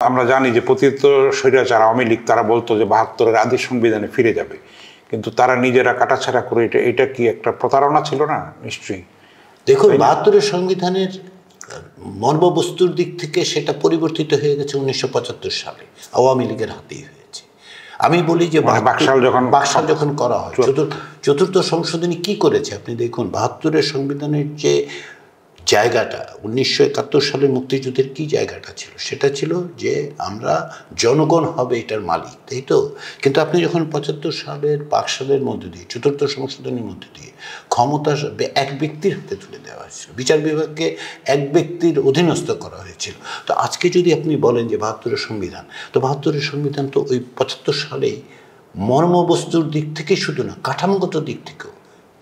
আমরা জানি যে পতিত স্বৈরাচার আওয়ামী লীগ তারা বলতো যে ৭২-এর আদি সংবিধানে ফিরে যাবে, কিন্তু তারা নিজেরা কাটাছাড়া করে এটা কি একটা প্রতারণা ছিল না? নিশ্চয়ই। দেখুন, ৭২-এর সংবিধানের মর্মবস্তুর দিক থেকে সেটা পরিবর্তিত হয়ে গেছে ১৯৭৫ সালে, আওয়ামী লীগের হাতেই হয়েছে। আমি বলি যে বাকশাল যখন করা হয়, চতুর্থ সংশোধনী কি করেছে আপনি দেখুন। ৭২-এর সংবিধানের যে জায়গাটা ১৯৭১ সালের মুক্তিযুদ্ধের কি জায়গাটা ছিল, সেটা ছিল যে আমরা জনগণ হবে এটার মালিক, তাই তো? কিন্তু আপনি যখন ৭৫ সালের বাকশালের মধ্যে দিয়ে, চতুর্থ সংশোধনীর মধ্যে দিয়ে ক্ষমতা এক ব্যক্তির হাতে তুলে দেওয়া হয়েছিল, বিচার বিভাগকে এক ব্যক্তির অধীনস্থ করা হয়েছিল। তো আজকে যদি আপনি বলেন যে ৭২-এর সংবিধান, তো ৭২-এর সংবিধান তো ওই ৭৫ সালেই মর্মবস্তুর দিক থেকে শুধু না, কাঠামোগত দিক থেকেও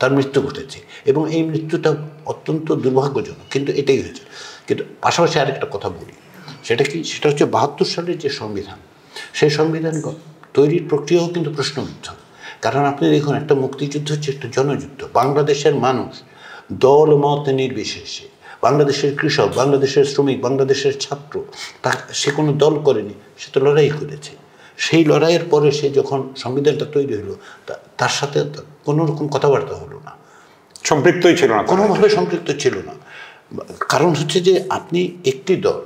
তার মৃত্যু ঘটেছে, এবং এই মৃত্যুটা অত্যন্ত দুর্ভাগ্যজনক, কিন্তু এটাই হয়েছে। কিন্তু পাশাপাশি আরেকটা কথা বলি, সেটা কি, সেটা হচ্ছে ৭২ সালের যে সংবিধান, সেই সংবিধান তৈরির প্রক্রিয়াও কিন্তু প্রশ্নবিদ্ধ। কারণ আপনি দেখুন, একটা মুক্তিযুদ্ধ হচ্ছে একটা জনযুদ্ধ। বাংলাদেশের মানুষ দল মত নির্বিশেষে, বাংলাদেশের কৃষক, বাংলাদেশের শ্রমিক, বাংলাদেশের ছাত্র, সে কোনো দল করেনি, সে তো লড়াই করেছে। সেই লড়াইয়ের পরে সে যখন সংবিধানটা তৈরি হলো, তার সাথে কোনো রকম কথাবার্তা হলো না, সম্পৃক্তই ছিল না, কোনোভাবে সম্পৃক্ত ছিল না। কারণ হচ্ছে যে আপনি একটি দল,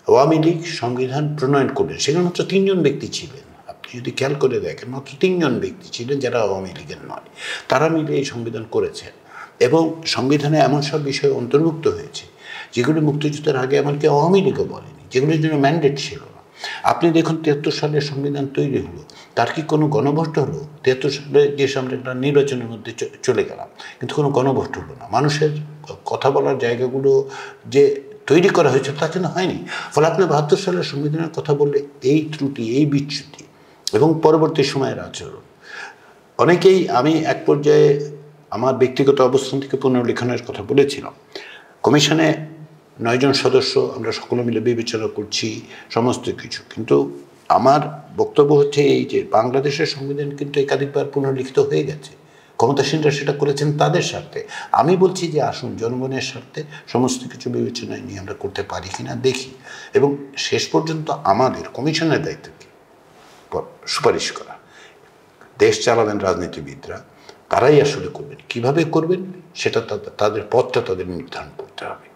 আওয়ামী লীগ সংবিধান প্রণয়ন করলেন, সেখানে মাত্র ৩ জন ব্যক্তি ছিলেন। আপনি যদি খেয়াল করে দেখেন, মাত্র ৩ জন ব্যক্তি ছিলেন যারা আওয়ামী লীগের নয়। তারা মিলে এই সংবিধান করেছেন, এবং সংবিধানে এমন সব বিষয় অন্তর্ভুক্ত হয়েছে যেগুলি মুক্তিযুদ্ধের আগে এমনকি আওয়ামী লীগও বলেনি, যেগুলির জন্য ম্যান্ডেট ছিল না। আপনি দেখুন, ৭৩ সালের সংবিধান তৈরি হলো, তার কি কোনো গণভোট হলো? ৭৩ সালে যে আমরা নির্বাচনের মধ্যে চলে গেলাম, কিন্তু কোনো গণভোট হলো না। মানুষের কথা বলার জায়গাগুলো যে তৈরি করা হয়েছে তা কিন্তু হয়নি। ফলে আপনি ৭২ সালের সংবিধানের কথা বললে এই ত্রুটি, এই বিচ্যুতি এবং পরবর্তী সময়ের আচরণ, অনেকেই, আমি এক পর্যায়ে আমার ব্যক্তিগত অবস্থান থেকে পুনর্লেখনের কথা বলেছিলাম। কমিশনে ৯ জন সদস্য, আমরা সকলে মিলে বিবেচনা করছি সমস্ত কিছু, কিন্তু আমার বক্তব্য হচ্ছে এই যে বাংলাদেশের সংবিধান কিন্তু একাধিকবার পুনর্লিখিত হয়ে গেছে, ক্ষমতাসীনরা সেটা করেছেন তাদের স্বার্থে। আমি বলছি যে আসুন জনগণের স্বার্থে সমস্ত কিছু বিবেচনায় নিয়ে আমরা করতে পারি কিনা দেখি, এবং শেষ পর্যন্ত আমাদের কমিশনের দায়িত্ব কি সুপারিশ করা। দেশ চালাবেন রাজনীতিবিদরা, তারাই আসলে করবেন, কিভাবে করবেন সেটা তাদের পথটা তাদের নির্ধারণ করতে হবে।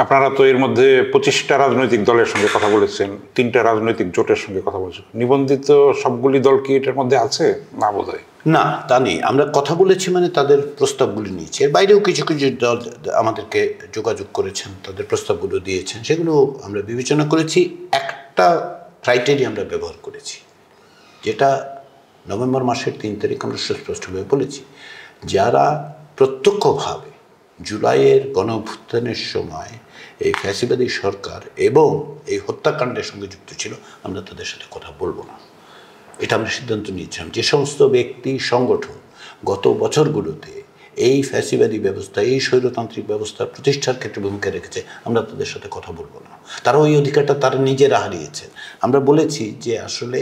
আপনারা তো এর মধ্যে 25টা রাজনৈতিক দলের সঙ্গে কথা বলেছেন, 3টা রাজনৈতিক জোটের সঙ্গে কথা বলেছেন। নিবন্ধিত সবগুলি দল কি এটার মধ্যে আছে? না, বোধহয় না, তা নেই। আমরা কথা বলেছি মানে তাদের প্রস্তাবগুলি নিয়েছি। এর বাইরেও কিছু কিছু দল আমাদেরকে যোগাযোগ করেছেন, তাদের প্রস্তাবগুলো দিয়েছেন, সেগুলো আমরা বিবেচনা করেছি। একটা ক্রাইটেরিয়া আমরা ব্যবহার করেছি, যেটা নভেম্বর মাসের ৩ তারিখ আমরা সুস্পষ্টভাবে বলেছি, যারা প্রত্যক্ষভাবে জুলাইয়ের গণঅভ্যুত্থানের সময় এই ফ্যাসিবাদী সরকার এবং এই হত্যাকাণ্ডের সঙ্গে যুক্ত ছিল, আমরা তাদের সাথে কথা বলবো না। এটা আমরা সিদ্ধান্ত নিয়েছিলাম। যে সমস্ত ব্যক্তি, সংগঠন গত বছরগুলোতে এই ফ্যাসিবাদী ব্যবস্থা, এই স্বৈরতান্ত্রিক ব্যবস্থা প্রতিষ্ঠার ক্ষেত্রে ভূমিকা রেখেছে, আমরা তাদের সাথে কথা বলবো না। তারা ওই অধিকারটা তারা নিজেরা হারিয়েছে। আমরা বলেছি যে আসলে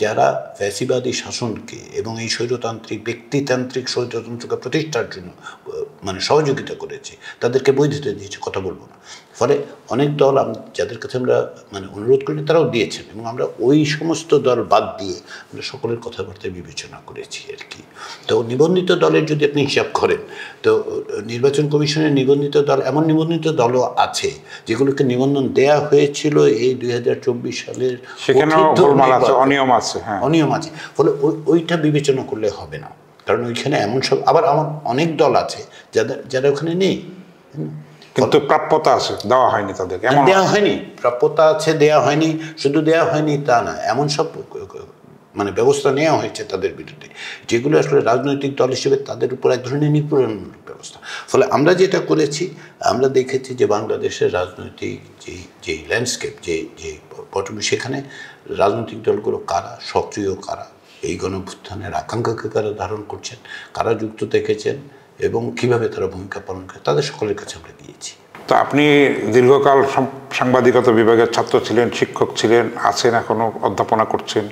যারা ফ্যাসিবাদী শাসনকে এবং এই স্বৈরতান্ত্রিক, ব্যক্তিতান্ত্রিক স্বৈরতন্ত্রকে প্রতিষ্ঠার জন্য মানে সহযোগিতা করেছে, তাদেরকে বৈধতা দিয়েছে, কথা বলবো না। ফলে অনেক দল যাদের কাছে আমরা মানে অনুরোধ করি, তারাও দিয়েছেন, এবং আমরা ওই সমস্ত দল বাদ দিয়ে আমরা সকলের কথাবার্তায় বিবেচনা করেছি আর কি। তো নিবন্ধিত দলের যদি আপনি হিসাব করেন, তো নির্বাচন কমিশনের নিবন্ধিত দল, এমন নিবন্ধিত দলও আছে যেগুলোকে নিবন্ধন দেয়া হয়েছিল এই 2024 সালের, অনিয়ম আছে। ফলে ওইটা বিবেচনা করলে হবে না, কারণ ওইখানে এমন সব, আবার আমার অনেক দল আছে যারা ওখানে নেই, কিন্তু প্রাপ্যতা আছে, দেওয়া হয়নি তাদেরকে। দেওয়া হয়নি, প্রাপ্যতা আছে, দেওয়া হয়নি। শুধু দেওয়া হয়নি তা না, এমন সব মানে ব্যবস্থা নেওয়া হয়েছে তাদের বিরুদ্ধে, যেগুলো আসলে রাজনৈতিক দল হিসেবে তাদের উপর এক ধরনের নিপীড়নমূলক ব্যবস্থা। ফলে আমরা যেটা করেছি, আমরা দেখেছি যে বাংলাদেশের রাজনৈতিক যে ল্যান্ডস্কেপ, যে পটভূমি, সেখানে রাজনৈতিক দলগুলো কারা সক্রিয়, কারা এই গণঅভ্যুত্থানের আকাঙ্ক্ষাকে কারা ধারণ করছেন, কারা যুক্ত দেখেছেন, এবং কিভাবে তারা ভূমিকা পালন করে, তাদের সকলের কাছে আমরা গিয়েছি। তো আপনি দীর্ঘকাল সাংবাদিকতা বিভাগের ছাত্র ছিলেন, শিক্ষক ছিলেন, আছেন, এখনও অধ্যাপনা করছেন,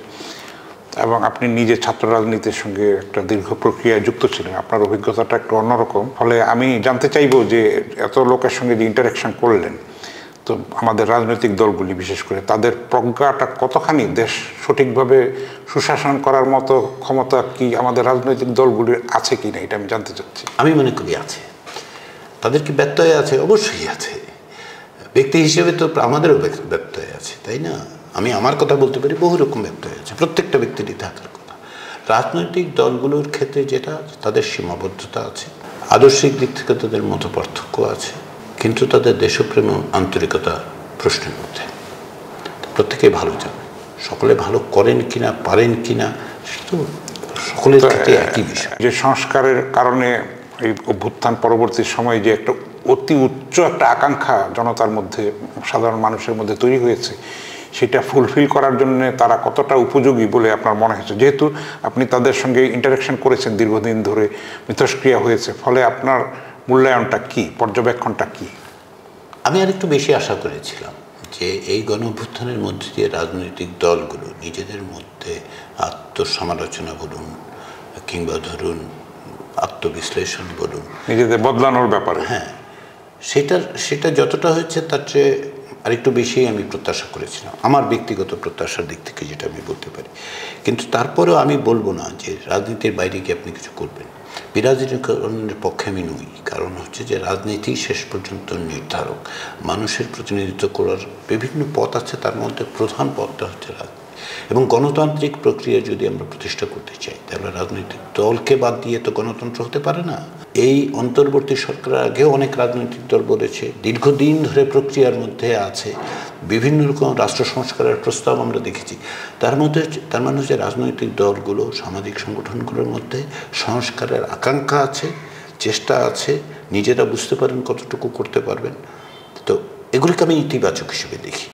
এবং আপনি নিজে ছাত্র রাজনীতির সঙ্গে একটা দীর্ঘ প্রক্রিয়ায় যুক্ত ছিলেন। আপনার অভিজ্ঞতাটা একটু অন্যরকম। ফলে আমি জানতে চাইবো যে এত লোকের সঙ্গে যে ইন্টারাকশন করলেন, তো আমাদের রাজনৈতিক দলগুলি বিশেষ করে তাদের প্রজ্ঞাটা কতখানি দেশ সঠিকভাবে সুশাসন করার মতো ক্ষমতা কি আমাদের রাজনৈতিক দলগুলির আছে কি না, এটা আমি জানতে চাচ্ছি। আমি মনে করি আছে। তাদের কি ব্যত্যয় আছে? অবশ্যই আছে। ব্যক্তি হিসেবে তো আমাদেরও ব্যত্যয় আছে, তাই না? আমি আমার কথা বলতে পারি, বহু রকম ব্যত্যয় আছে, প্রত্যেকটা ব্যক্তিরই থাকার কথা। রাজনৈতিক দলগুলোর ক্ষেত্রে যেটা, তাদের সীমাবদ্ধতা আছে, আদর্শিক দিক থেকে তাদের মতো পার্থক্য আছে, কিন্তু তাদের দেশপ্রেম ও আন্তরিকতা প্রশ্নের মধ্যে। প্রত্যেকেই ভালো জানে, সকলে ভালো করেন কিনা, পারেন কিনা, সেটা সকলের ক্ষেত্রে একই বিষয়। যে সংস্কারের কারণে এই অভ্যুত্থান পরবর্তী সময়ে যে একটা অতি উচ্চ একটা আকাঙ্ক্ষা জনতার মধ্যে, সাধারণ মানুষের মধ্যে তৈরি হয়েছে, সেটা ফুলফিল করার জন্য তারা কতটা উপযোগী বলে আপনার মনে হয়েছে? যেহেতু আপনি তাদের সঙ্গে ইন্টারাকশন করেছেন দীর্ঘদিন ধরে, মিথস্ক্রিয়া হয়েছে, ফলে আপনার মূল্যায়নটা কি, পর্যবেক্ষণটা কি? আমি আরেকটু বেশি আশা করেছিলাম যে এই গণঅভ্যুত্থানের মধ্যে দিয়ে রাজনৈতিক দলগুলো নিজেদের মধ্যে আত্মসমালোচনা বলুন কিংবা ধরুন আত্মবিশ্লেষণ বলুন, নিজেদের বদলানোর ব্যাপারে, হ্যাঁ, সেটা যতটা হয়েছে তার চেয়ে আরেকটু বেশি আমি প্রত্যাশা করেছিলাম, আমার ব্যক্তিগত প্রত্যাশার দিক থেকে যেটা আমি বলতে পারি। কিন্তু তারপরেও আমি বলবো না যে রাজনীতির বাইরে গিয়ে আপনি কিছু করবেন। বিরাজনীতিকরণের পক্ষে আমি নই, কারণ হচ্ছে যে রাজনীতি শেষ পর্যন্ত নির্ধারক। মানুষের প্রতিনিধিত্ব করার বিভিন্ন পথ আছে, তার মধ্যে প্রধান পথটা হচ্ছে রাজনীতি। এবং গণতান্ত্রিক প্রক্রিয়া যদি আমরা প্রতিষ্ঠা করতে চাই, তাহলে রাজনৈতিক দলকে বাদ দিয়ে তো গণতন্ত্র হতে পারে না। এই অন্তর্বর্তী সরকারের আগেও অনেক রাজনৈতিক দল বলেছে, দীর্ঘদিন ধরে প্রক্রিয়ার মধ্যে আছে, বিভিন্ন রকম রাষ্ট্র সংস্কারের প্রস্তাব আমরা দেখেছি। তার মানে হচ্ছে রাজনৈতিক দলগুলো, সামাজিক সংগঠনগুলোর মধ্যে সংস্কারের আকাঙ্ক্ষা আছে, চেষ্টা আছে, নিজেরা বুঝতে পারেন কতটুকু করতে পারবেন। তো এগুলিকে আমি ইতিবাচক হিসেবে দেখি।